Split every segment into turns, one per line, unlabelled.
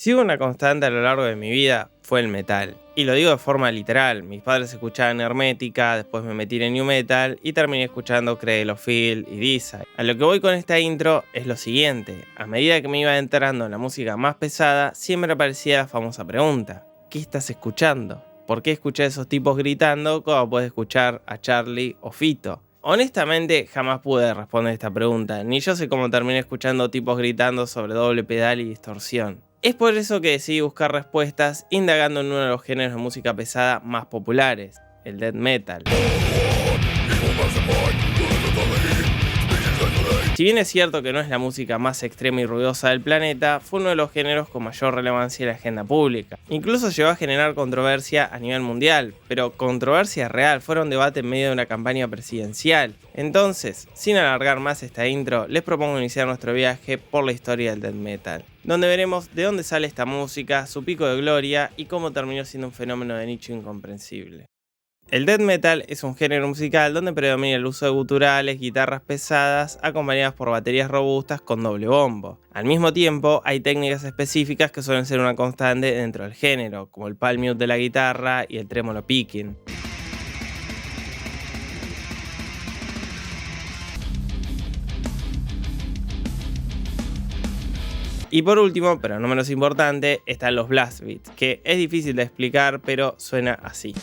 Si hubo una constante a lo largo de mi vida, fue el metal. Y lo digo de forma literal, mis padres escuchaban Hermética, después me metí en New Metal y terminé escuchando Cradle of Filth y Deicide. A lo que voy con esta intro es lo siguiente, a medida que me iba entrando en la música más pesada, siempre aparecía la famosa pregunta, ¿qué estás escuchando? ¿Por qué escuchar a esos tipos gritando como puedes escuchar a Charlie o Fito? Honestamente, jamás pude responder esta pregunta, ni yo sé cómo terminé escuchando tipos gritando sobre doble pedal y distorsión. Es por eso que decidí buscar respuestas indagando en uno de los géneros de música pesada más populares, el death metal. Si bien es cierto que no es la música más extrema y ruidosa del planeta, fue uno de los géneros con mayor relevancia en la agenda pública. Incluso llegó a generar controversia a nivel mundial, pero controversia real, fuera un debate en medio de una campaña presidencial. Entonces, sin alargar más esta intro, les propongo iniciar nuestro viaje por la historia del death metal, donde veremos de dónde sale esta música, su pico de gloria y cómo terminó siendo un fenómeno de nicho incomprensible. El death metal es un género musical donde predomina el uso de guturales, guitarras pesadas, acompañadas por baterías robustas con doble bombo. Al mismo tiempo, hay técnicas específicas que suelen ser una constante dentro del género, como el palm mute de la guitarra y el tremolo picking. Y por último, pero no menos importante, están los blast beats, que es difícil de explicar, pero suena así.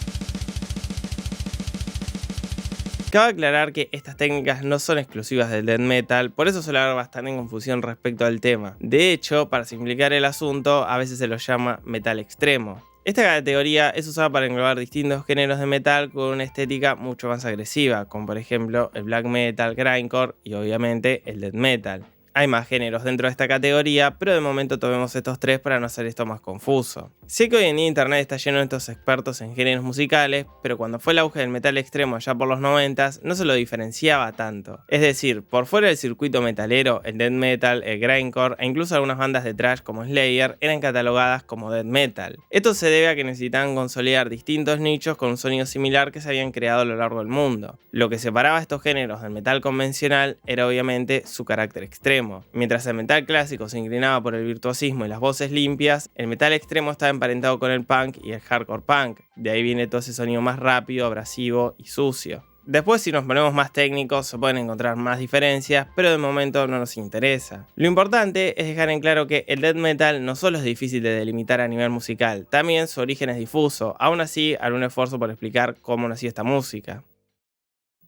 Cabe aclarar que estas técnicas no son exclusivas del death metal, por eso suele haber bastante confusión respecto al tema. De hecho, para simplificar el asunto, a veces se lo llama metal extremo. Esta categoría es usada para englobar distintos géneros de metal con una estética mucho más agresiva, como por ejemplo el black metal, grindcore y obviamente el death metal. Hay más géneros dentro de esta categoría, pero de momento tomemos estos tres para no hacer esto más confuso. Sé que hoy en día internet está lleno de estos expertos en géneros musicales, pero cuando fue el auge del metal extremo allá por los 90s, no se lo diferenciaba tanto. Es decir, por fuera del circuito metalero, el death metal, el grindcore e incluso algunas bandas de thrash como Slayer eran catalogadas como death metal. Esto se debe a que necesitaban consolidar distintos nichos con un sonido similar que se habían creado a lo largo del mundo. Lo que separaba a estos géneros del metal convencional era obviamente su carácter extremo. Mientras el metal clásico se inclinaba por el virtuosismo y las voces limpias, el metal extremo estaba emparentado con el punk y el hardcore punk. De ahí viene todo ese sonido más rápido, abrasivo y sucio. Después, si nos ponemos más técnicos, se pueden encontrar más diferencias, pero de momento no nos interesa. Lo importante es dejar en claro que el death metal no solo es difícil de delimitar a nivel musical, también su origen es difuso. Aún así, haré un esfuerzo por explicar cómo nació esta música.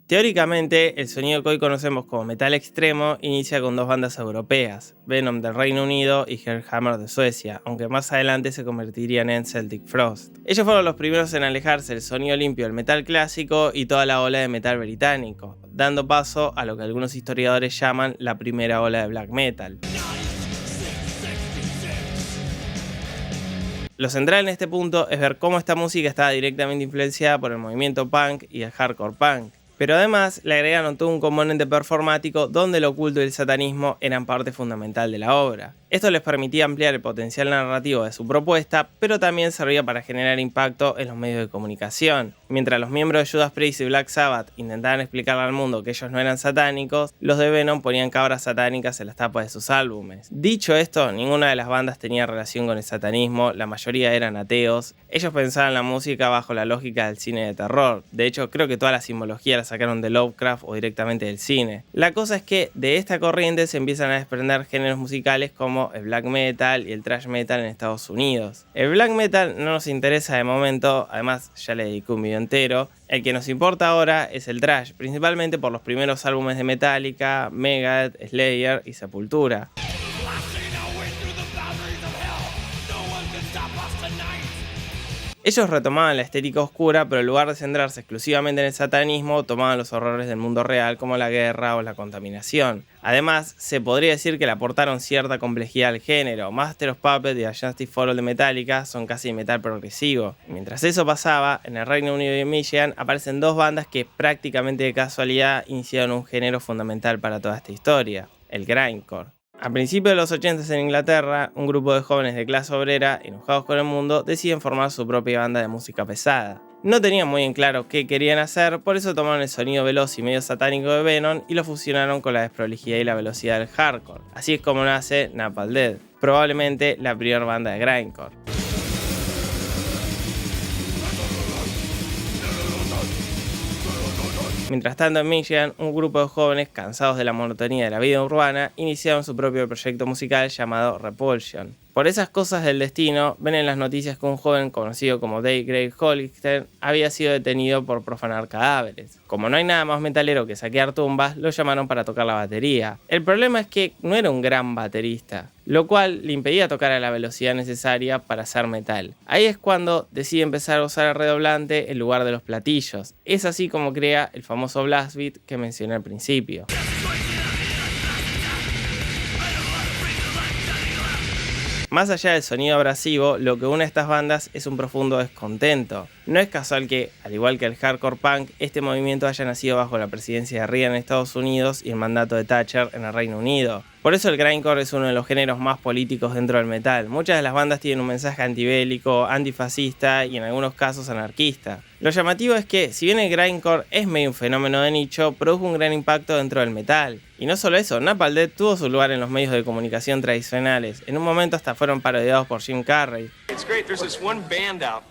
Teóricamente, el sonido que hoy conocemos como metal extremo inicia con dos bandas europeas, Venom del Reino Unido y Hellhammer de Suecia, aunque más adelante se convertirían en Celtic Frost. Ellos fueron los primeros en alejarse del sonido limpio del metal clásico y toda la ola de metal británico, dando paso a lo que algunos historiadores llaman la primera ola de black metal. Lo central en este punto es ver cómo esta música estaba directamente influenciada por el movimiento punk y el hardcore punk. Pero además le agregaron todo un componente performático donde el oculto y el satanismo eran parte fundamental de la obra. Esto les permitía ampliar el potencial narrativo de su propuesta, pero también servía para generar impacto en los medios de comunicación. Mientras los miembros de Judas Priest y Black Sabbath intentaban explicarle al mundo que ellos no eran satánicos, los de Venom ponían cabras satánicas en las tapas de sus álbumes. Dicho esto, ninguna de las bandas tenía relación con el satanismo, la mayoría eran ateos. Ellos pensaban la música bajo la lógica del cine de terror. De hecho, creo que toda la simbología la sacaron de Lovecraft o directamente del cine. La cosa es que de esta corriente se empiezan a desprender géneros musicales como el black metal y el thrash metal en Estados Unidos. El black metal no nos interesa de momento, además ya le dediqué un video entero. El que nos importa ahora es el thrash, principalmente por los primeros álbumes de Metallica, Megadeth, Slayer y Sepultura. Ellos retomaban la estética oscura, pero en lugar de centrarse exclusivamente en el satanismo, tomaban los horrores del mundo real como la guerra o la contaminación. Además, se podría decir que le aportaron cierta complejidad al género. Master of Puppets y A Justice for All de Metallica son casi metal progresivo. Mientras eso pasaba, en el Reino Unido y en Michigan aparecen dos bandas que prácticamente de casualidad iniciaron un género fundamental para toda esta historia, el grindcore. A principios de los 80 en Inglaterra, un grupo de jóvenes de clase obrera, enojados con el mundo, deciden formar su propia banda de música pesada. No tenían muy en claro qué querían hacer, por eso tomaron el sonido veloz y medio satánico de Venom y lo fusionaron con la desprolijidad y la velocidad del hardcore. Así es como nace Napalm Death. probablemente la primera banda de grindcore. Mientras tanto, en Michigan, un grupo de jóvenes cansados de la monotonía de la vida urbana iniciaron su propio proyecto musical llamado Repulsion. Por esas cosas del destino, ven en las noticias que un joven conocido como Dave Gray Hollister había sido detenido por profanar cadáveres. Como no hay nada más metalero que saquear tumbas, lo llamaron para tocar la batería. El problema es que no era un gran baterista, lo cual le impedía tocar a la velocidad necesaria para hacer metal. Ahí es cuando decide empezar a usar el redoblante en lugar de los platillos. Es así como crea el famoso blast beat que mencioné al principio. Más allá del sonido abrasivo, lo que une a estas bandas es un profundo descontento. No es casual que, al igual que el hardcore punk, este movimiento haya nacido bajo la presidencia de Reagan en Estados Unidos y el mandato de Thatcher en el Reino Unido. Por eso el grindcore es uno de los géneros más políticos dentro del metal. Muchas de las bandas tienen un mensaje antibélico, antifascista y en algunos casos anarquista. Lo llamativo es que, si bien el grindcore es medio un fenómeno de nicho, produjo un gran impacto dentro del metal. Y no solo eso, Napalm Death tuvo su lugar en los medios de comunicación tradicionales. En un momento hasta fueron parodiados por Jim Carrey.
It's great. There's this one band out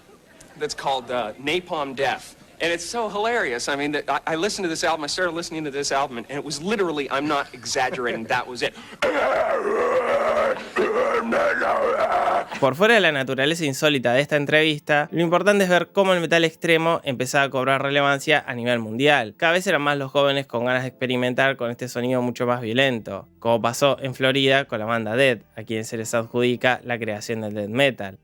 that's called Napalm Death. And it's so hilarious. I mean, I listened to this album, I started listening to this album, and it was literally, I'm not exaggerating, that was it.
Por fuera de la naturaleza insólita de esta entrevista, lo importante es ver cómo el metal extremo empezaba a cobrar relevancia a nivel mundial. Cada vez eran más los jóvenes con ganas de experimentar con este sonido mucho más violento, como pasó en Florida con la banda Dead, a quien se les adjudica la creación del death metal.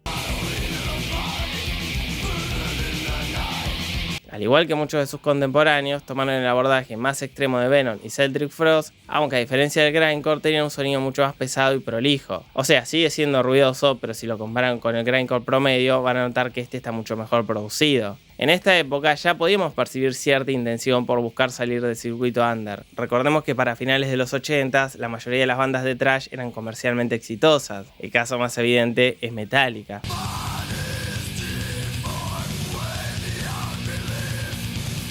Al igual que muchos de sus contemporáneos, tomaron el abordaje más extremo de Venom y Celtic Frost, aunque a diferencia del grindcore tenían un sonido mucho más pesado y prolijo. O sea, sigue siendo ruidoso, pero si lo comparan con el grindcore promedio, van a notar que este está mucho mejor producido. En esta época ya podíamos percibir cierta intención por buscar salir del circuito under. Recordemos que para finales de los 80s, la mayoría de las bandas de thrash eran comercialmente exitosas. El caso más evidente es Metallica.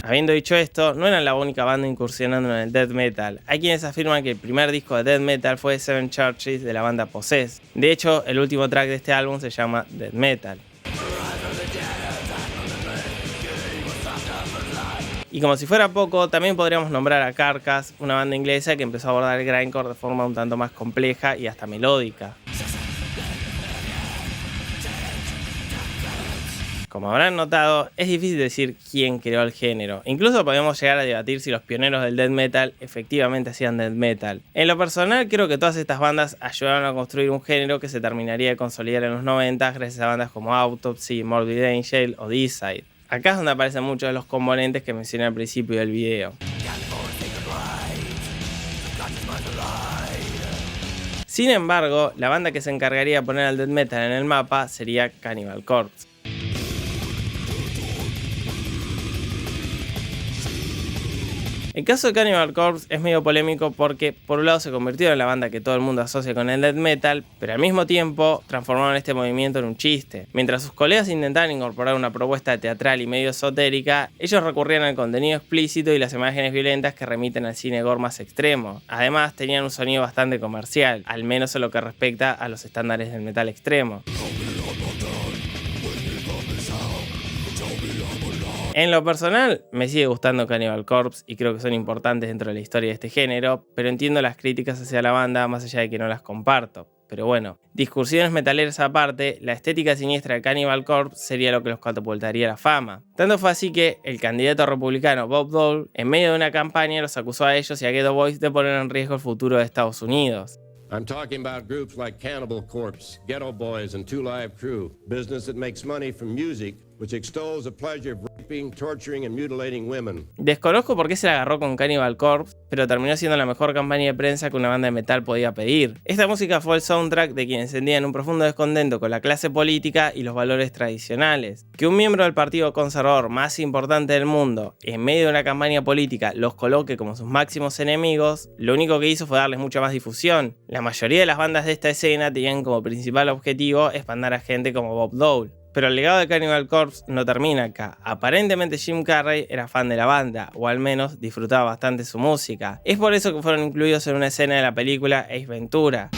Habiendo dicho esto, no eran la única banda incursionando en el death metal. Hay quienes afirman que el primer disco de death metal fue Seven Churches de la banda Possessed. De hecho, el último track de este álbum se llama Death Metal. Y como si fuera poco, también podríamos nombrar a Carcass, una banda inglesa que empezó a abordar el grindcore de forma un tanto más compleja y hasta melódica. Como habrán notado, es difícil decir quién creó el género. Incluso podemos llegar a debatir si los pioneros del death metal efectivamente hacían death metal. En lo personal, creo que todas estas bandas ayudaron a construir un género que se terminaría de consolidar en los 90 gracias a bandas como Autopsy, Morbid Angel o Deicide. Acá es donde aparecen muchos de los componentes que mencioné al principio del video. Sin embargo, la banda que se encargaría de poner al death metal en el mapa sería Cannibal Corpse. El caso de Cannibal Corpse es medio polémico porque por un lado se convirtió en la banda que todo el mundo asocia con el death metal, pero al mismo tiempo transformaron este movimiento en un chiste. Mientras sus colegas intentaban incorporar una propuesta teatral y medio esotérica, ellos recurrían al contenido explícito y las imágenes violentas que remiten al cine gore más extremo. Además, tenían un sonido bastante comercial, al menos en lo que respecta a los estándares del metal extremo. En lo personal, me sigue gustando Cannibal Corpse y creo que son importantes dentro de la historia de este género, pero entiendo las críticas hacia la banda más allá de que no las comparto. Pero bueno, discusiones metaleras aparte, la estética siniestra de Cannibal Corpse sería lo que los catapultaría a la fama. Tanto fue así que el candidato republicano Bob Dole, en medio de una campaña, los acusó a ellos y a Ghetto Boys de poner en riesgo el futuro de Estados Unidos.
I'm talking about groups like Cannibal Corpse, Ghetto Boys, and Two Live Crew, business that makes money from music, which extols the pleasure of raping, torturing, and mutilating women.
Desconozco por qué se la agarró con Cannibal Corpse, pero terminó siendo la mejor campaña de prensa que una banda de metal podía pedir. Esta música fue el soundtrack de quienes sentían un profundo descontento con la clase política y los valores tradicionales. Que un miembro del partido conservador más importante del mundo, en medio de una campaña política, los coloque como sus máximos enemigos, lo único que hizo fue darles mucha más difusión. La mayoría de las bandas de esta escena tenían como principal objetivo espantar a gente como Bob Dole. Pero el legado de Cannibal Corpse no termina acá. Aparentemente Jim Carrey era fan de la banda, o al menos disfrutaba bastante su música. Es por eso que fueron incluidos en una escena de la película Ace Ventura.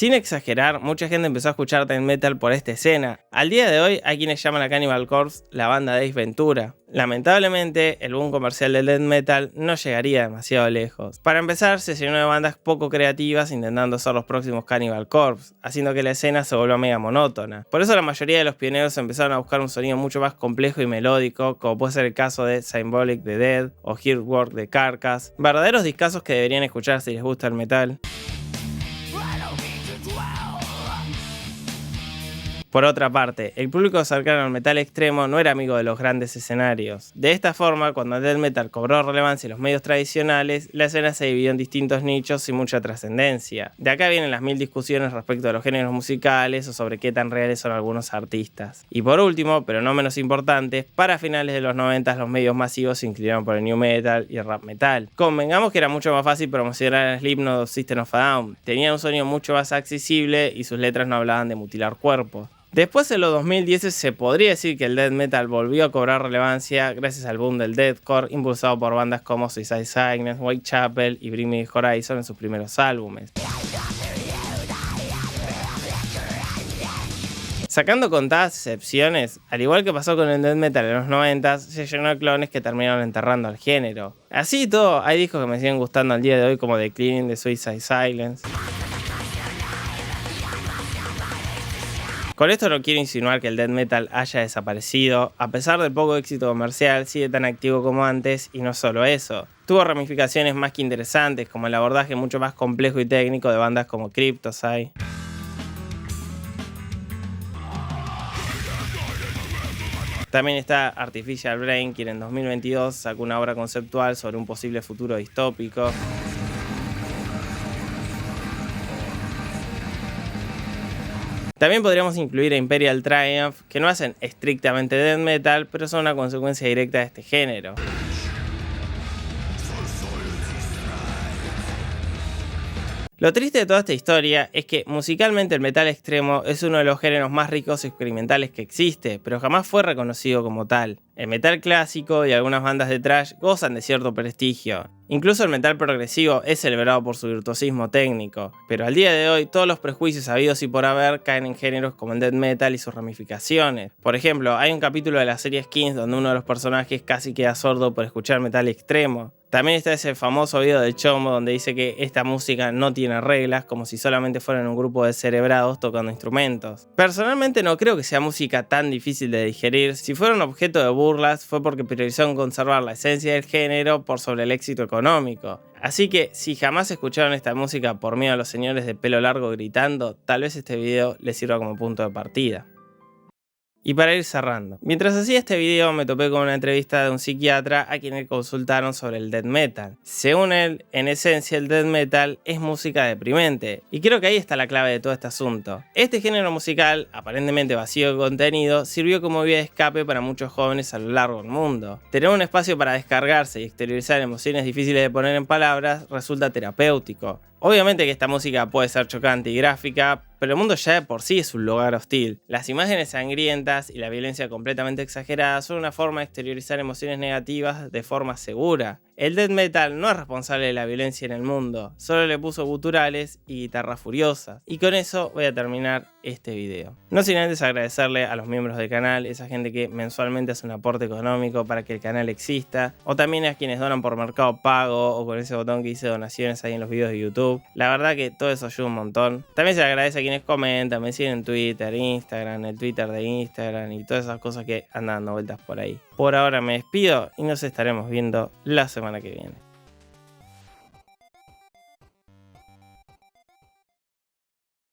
Sin exagerar, mucha gente empezó a escuchar death metal por esta escena. Al día de hoy hay quienes llaman a Cannibal Corpse la banda de Ace Ventura. Lamentablemente, el boom comercial del death metal no llegaría demasiado lejos. Para empezar, se llenó de bandas poco creativas intentando ser los próximos Cannibal Corpse, haciendo que la escena se volviera mega monótona. Por eso la mayoría de los pioneros empezaron a buscar un sonido mucho más complejo y melódico, como puede ser el caso de Symbolic the Dead o Heartwork de Carcass, verdaderos discazos que deberían escuchar si les gusta el metal. Por otra parte, el público cercano al metal extremo no era amigo de los grandes escenarios. De esta forma, cuando el death metal cobró relevancia en los medios tradicionales, la escena se dividió en distintos nichos sin mucha trascendencia. De acá vienen las mil discusiones respecto a los géneros musicales o sobre qué tan reales son algunos artistas. Y por último, pero no menos importante, para finales de los 90 los medios masivos se inclinaron por el new metal y el rap metal. Convengamos que era mucho más fácil promocionar a Slipknot o System of a Down, tenían un sonido mucho más accesible y sus letras no hablaban de mutilar cuerpos. Después, en los 2010, se podría decir que el death metal volvió a cobrar relevancia gracias al boom del deathcore, impulsado por bandas como Suicide Silence, Whitechapel y Bring Me the Horizon en sus primeros álbumes. Sacando contadas excepciones, al igual que pasó con el death metal en los 90, se llenó de clones que terminaron enterrando al género. Así y todo, hay discos que me siguen gustando al día de hoy, como The Cleaning de Suicide Silence. Con esto no quiero insinuar que el death metal haya desaparecido. A pesar del poco éxito comercial, sigue tan activo como antes, y no solo eso. Tuvo ramificaciones más que interesantes, como el abordaje mucho más complejo y técnico de bandas como Cryptosite. También está Artificial Brain, quien en 2022 sacó una obra conceptual sobre un posible futuro distópico. También podríamos incluir a Imperial Triumph, que no hacen estrictamente death metal, pero son una consecuencia directa de este género. Lo triste de toda esta historia es que musicalmente el metal extremo es uno de los géneros más ricos y experimentales que existe, pero jamás fue reconocido como tal. El metal clásico y algunas bandas de thrash gozan de cierto prestigio. Incluso el metal progresivo es celebrado por su virtuosismo técnico, pero al día de hoy todos los prejuicios habidos y por haber caen en géneros como el death metal y sus ramificaciones. Por ejemplo, hay un capítulo de la serie Skins donde uno de los personajes casi queda sordo por escuchar metal extremo. También está ese famoso video de Chomo donde dice que esta música no tiene reglas, como si solamente fueran un grupo de cerebrados tocando instrumentos. Personalmente no creo que sea música tan difícil de digerir. Si fuera un objeto de burlas fue porque priorizaron conservar la esencia del género por sobre el éxito económico. Así que si jamás escucharon esta música por miedo a los señores de pelo largo gritando, tal vez este video les sirva como punto de partida. Y para ir cerrando, mientras hacía este video me topé con una entrevista de un psiquiatra a quien le consultaron sobre el death metal. Según él, en esencia el death metal es música deprimente, y creo que ahí está la clave de todo este asunto. Este género musical, aparentemente vacío de contenido, sirvió como vía de escape para muchos jóvenes a lo largo del mundo. Tener un espacio para descargarse y exteriorizar emociones difíciles de poner en palabras resulta terapéutico. Obviamente que esta música puede ser chocante y gráfica, pero el mundo ya de por sí es un lugar hostil. Las imágenes sangrientas y la violencia completamente exagerada son una forma de exteriorizar emociones negativas de forma segura. El death metal no es responsable de la violencia en el mundo, solo le puso guturales y guitarras furiosas. Y con eso voy a terminar este video. No sin antes agradecerle a los miembros del canal, esa gente que mensualmente hace un aporte económico para que el canal exista, o también a quienes donan por Mercado Pago o con ese botón que dice donaciones ahí en los videos de YouTube. La verdad que todo eso ayuda un montón. También se le agradece a quienes comentan, me siguen en Twitter, Instagram, el Twitter de Instagram y todas esas cosas que andan dando vueltas por ahí. Por ahora me despido y nos estaremos viendo la semana que viene.